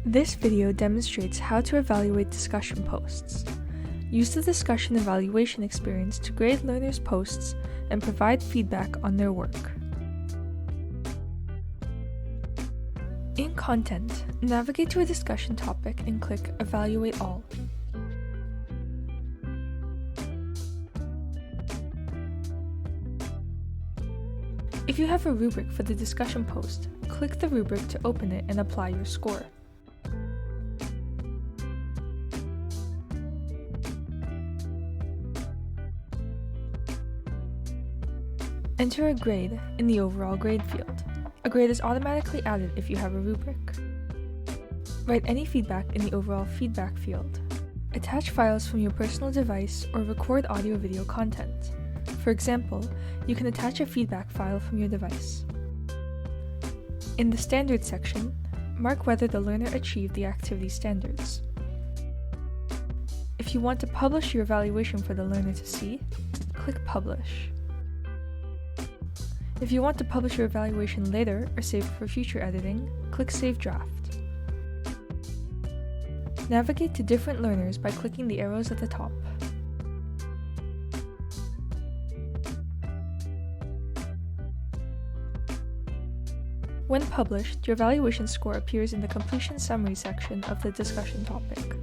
This video demonstrates how to evaluate discussion posts. Use the discussion evaluation experience to grade learners' posts and provide feedback on their work. In Content, navigate to a discussion topic and click Evaluate All. If you have a rubric for the discussion post, click the rubric to open it and apply your score. Enter a grade in the Overall Grade field. A grade is automatically added if you have a rubric. Write any feedback in the Overall Feedback field. Attach files from your personal device or record audio-video content. For example, you can attach a feedback file from your device. In the Standards section, mark whether the learner achieved the activity standards. If you want to publish your evaluation for the learner to see, click Publish. If you want to publish your evaluation later or save it for future editing, click Save Draft. Navigate to different learners by clicking the arrows at the top. When published, your evaluation score appears in the completion summary section of the discussion topic.